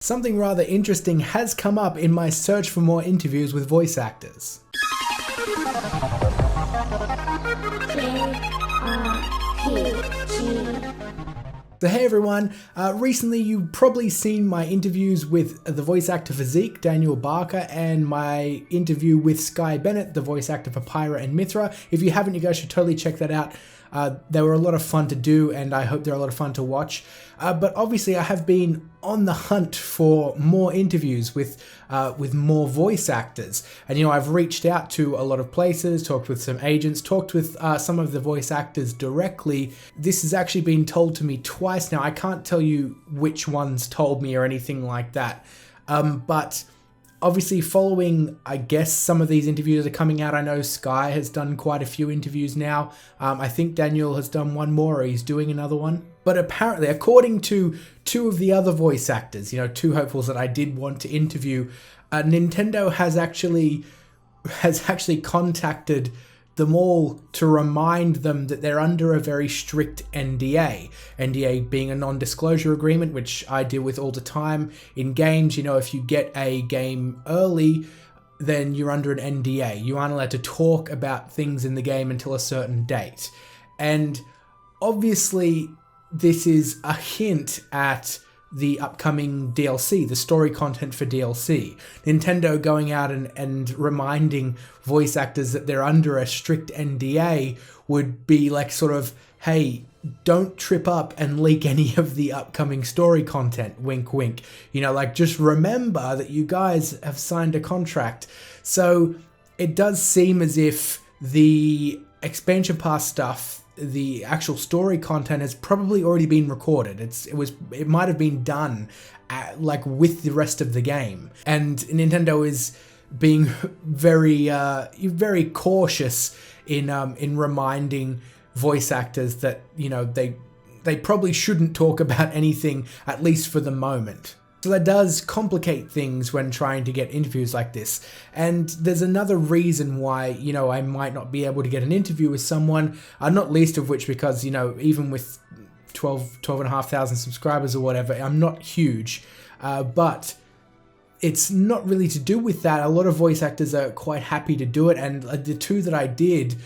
Something rather interesting has come up in my search for more interviews with voice actors. So hey everyone, recently you've probably seen my interviews with the voice actor for Zeke, Daniel Barker, and my interview with Sky Bennett, the voice actor for Pyra and Mithra. If you haven't, you guys should totally check that out. They were a lot of fun to do, and I hope they're a lot of fun to watch. But obviously I have been on the hunt for more interviews with more voice actors. And you know, I've reached out to a lot of places, talked with some agents, talked with some of the voice actors directly. This has actually been told to me twice now. I can't tell you which ones told me or anything like that. But obviously following, I guess, some of these interviews are coming out. I know Sky has done quite a few interviews now. I think Daniel has done one more, or he's doing another one. But apparently, according to two of the other voice actors, you know, two hopefuls that I did want to interview, Nintendo has actually contacted them all to remind them that they're under a very strict NDA. NDA being a non-disclosure agreement, which I deal with all the time in games. You know, if you get a game early, then you're under an NDA. You aren't allowed to talk about things in the game until a certain date. And obviously, this is a hint at the upcoming DLC, the story content for DLC. Nintendo going out and reminding voice actors that they're under a strict NDA would be like sort of, hey, don't trip up and leak any of the upcoming story content, wink wink. You know, like, just remember that you guys have signed a contract. So it does seem as if the expansion pass stuff, the actual story content, has probably already been recorded. It might have been done like with the rest of the game, and Nintendo is being very cautious in reminding voice actors that, you know, they probably shouldn't talk about anything, at least for the moment. So that does complicate things when trying to get interviews like this. And there's another reason why, you know, I might not be able to get an interview with someone, not least of which because, you know, even with 12,500 subscribers or whatever, I'm not huge. But it's not really to do with that. A lot of voice actors are quite happy to do it, and the two that I did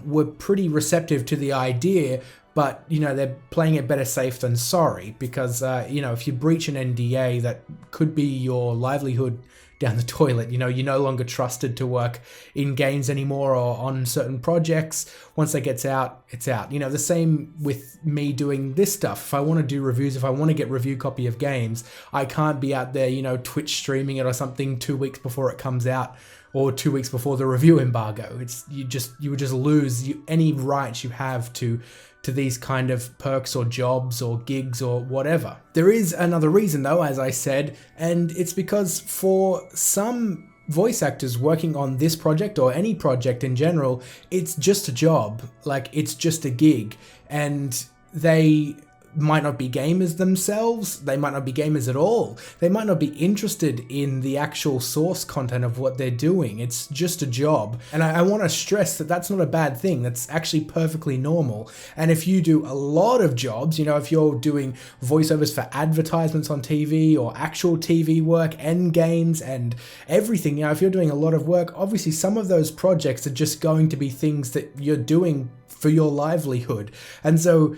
were pretty receptive to the idea. But, you know, they're playing it better safe than sorry, because, you know, if you breach an NDA, that could be your livelihood down the toilet. You know, you're no longer trusted to work in games anymore or on certain projects. Once that gets out, it's out. You know, the same with me doing this stuff. If I want to do reviews, if I want to get review copy of games, I can't be out there, you know, Twitch streaming it or something 2 weeks before it comes out, or 2 weeks before the review embargo. You would just lose any rights you have to these kind of perks or jobs or gigs or whatever. There is another reason though, as I said, and it's because for some voice actors working on this project or any project in general, it's just a job, like it's just a gig, and they might not be gamers themselves, they might not be gamers at all, they might not be interested in the actual source content of what they're doing. It's just a job, and I want to stress that that's not a bad thing. That's actually perfectly normal. And if you do a lot of jobs, you know, if you're doing voiceovers for advertisements on TV or actual TV work and games and everything, you know, if you're doing a lot of work, obviously some of those projects are just going to be things that you're doing for your livelihood. And so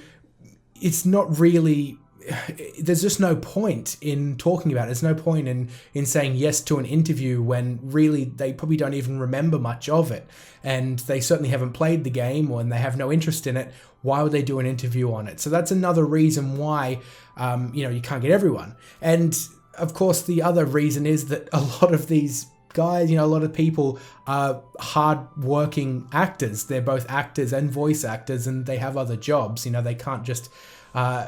it's not really, there's just no point in talking about it. There's no point in saying yes to an interview when really they probably don't even remember much of it. And they certainly haven't played the game, or and they have no interest in it. Why would they do an interview on it? So that's another reason why, you know, you can't get everyone. And of course, the other reason is that a lot of these guys, you know, a lot of people are hard-working actors. They're both actors and voice actors, and they have other jobs. You know, they can't just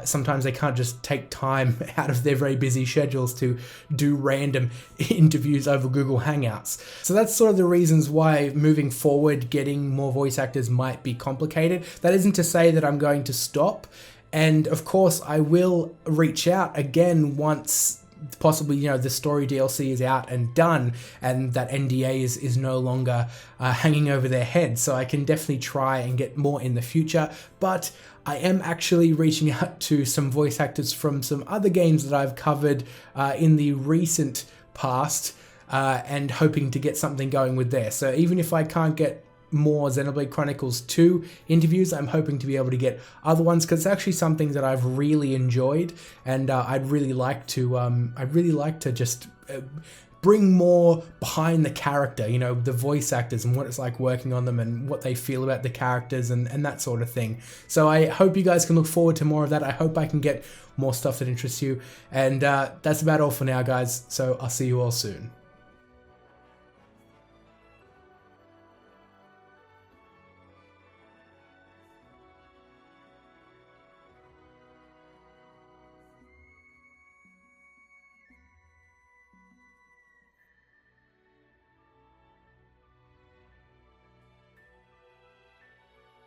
sometimes they can't just take time out of their very busy schedules to do random interviews over Google Hangouts. So that's sort of the reasons why moving forward, getting more voice actors might be complicated. That isn't to say that I'm going to stop. And of course, I will reach out again once possibly, you know, the story DLC is out and done, and that NDA is no longer hanging over their head. So I can definitely try and get more in the future. But I am actually reaching out to some voice actors from some other games that I've covered in the recent past, and hoping to get something going with there. So even if I can't get more Xenoblade Chronicles 2 interviews, I'm hoping to be able to get other ones, because it's actually something that I've really enjoyed, and I'd really like to just bring more behind the character, you know, the voice actors and what it's like working on them and what they feel about the characters and that sort of thing. So I hope you guys can look forward to more of that. I hope I can get more stuff that interests you, and that's about all for now, guys. So I'll see you all soon.